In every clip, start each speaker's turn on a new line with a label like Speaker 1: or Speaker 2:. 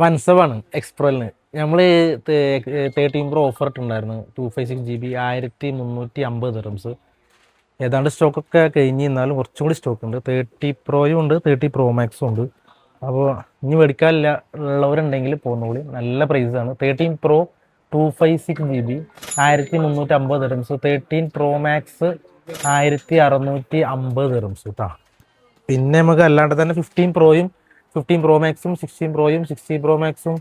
Speaker 1: വൺസവാണ് എക്സ്പ്രോലിന്. നമ്മൾ 13 Pro offer ഇട്ടുണ്ടായിരുന്നു. 256 GB 1350 dirhams. ഏതാണ്ട് സ്റ്റോക്കൊക്കെ കഴിഞ്ഞ്, എന്നാലും കുറച്ചും കൂടി സ്റ്റോക്ക് ഉണ്ട്. 30 Proയും ഉണ്ട്, 30 Pro Maxും ഉണ്ട്. അപ്പോൾ ഇനി മേടിക്കാനില്ല ഉള്ളവരുണ്ടെങ്കിൽ പോകുന്നോളി, നല്ല പ്രൈസാണ്. 13 Pro 256 GB 1350 dirhams. 13 Pro Max 1650 dirhams കേട്ടോ. പിന്നെ നമുക്ക് അല്ലാണ്ട് തന്നെ 15 Proയും 15 Pro Maxും 16 Proയും 16 Pro Maxും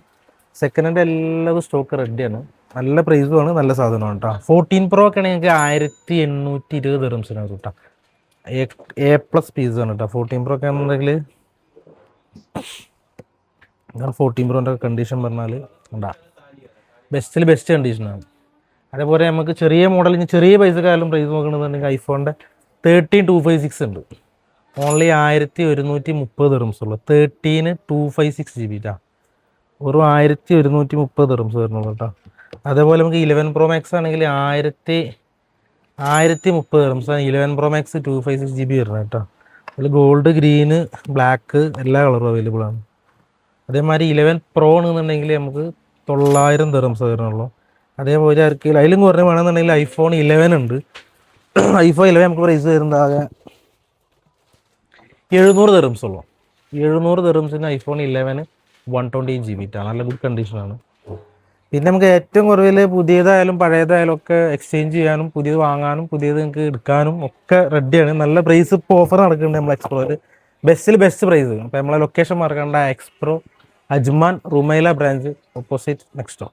Speaker 1: സെക്കൻഡ് ഹാൻഡ് എല്ലാതും സ്റ്റോക്ക് റെഡിയാണ്. നല്ല പ്രൈസുമാണ്, നല്ല സാധനമാണ് കേട്ടോ. 14 Pro ഒക്കെ ആണെങ്കിൽ നിങ്ങൾക്ക് 1820 ദിറംസിനാണ് കേട്ടോ. A+ പീസാണ് കേട്ടോ. 14 Pro ഒക്കെ ആണെന്നുണ്ടെങ്കിൽ 14 Proൻ്റെ കണ്ടീഷൻ പറഞ്ഞാൽ ഉണ്ടാ ബെസ്റ്റിൽ ബെസ്റ്റ് കണ്ടീഷനാണ്. അതേപോലെ നമുക്ക് ചെറിയ മോഡലിന് ചെറിയ പൈസക്കായാലും പ്രൈസ് നോക്കണമെന്നുണ്ടെങ്കിൽ ഐഫോണിൻ്റെ 13256 ഉണ്ട്. ഓൺലി 1130 ദിറംസ് ഉള്ളു. 13256 GB ട്ടാ. ഒരു 1130 ദിറംസ് വരുന്നുള്ളൂ കേട്ടോ. അതേപോലെ നമുക്ക് 11 Pro Max ആണെങ്കിൽ 1030 ദിറംസ്. 11 Pro Max 256 GB വരുന്നത് കേട്ടോ. അതിൽ ഗോൾഡ്, ഗ്രീന്, ബ്ലാക്ക് എല്ലാ കളറും അവൈലബിൾ ആണ്. അതേമാതിരി 11 Pro എന്നുണ്ടെങ്കിൽ നമുക്ക് 900 ദിറംസ് വരുന്നുള്ളൂ. അതേപോലെ ആർക്കെങ്കിലും അതിലും കുറഞ്ഞ വേണമെന്നുണ്ടെങ്കിൽ iPhone 11 ഉണ്ട്. iPhone 11 നമുക്ക് പ്രൈസ് വരുന്നത് ആകെ 700 ദിറംസ് ഉള്ളൂ. 700 ദിറംസിന് iPhone 11 128 GB ട്ടാണ്. നല്ല ഗുഡ് കണ്ടീഷനാണ്. പിന്നെ നമുക്ക് ഏറ്റവും കുറവിൽ പുതിയതായാലും പഴയതായാലും ഒക്കെ എക്സ്ചേഞ്ച് ചെയ്യാനും പുതിയത് വാങ്ങാനും പുതിയത് നിങ്ങൾക്ക് എടുക്കാനും ഒക്കെ റെഡിയാണ്. നല്ല പ്രൈസ് ഇപ്പോൾ ഓഫർ നടക്കുന്നുണ്ട് നമ്മൾ എക്സ്പ്രോയിൽ. ബെസ്റ്റിൽ ബെസ്റ്റ് പ്രൈസ്. അപ്പോൾ നമ്മളെ ലൊക്കേഷൻ മറക്കണ്ട, Expro Ajman Rumaila branch opposite Nexto.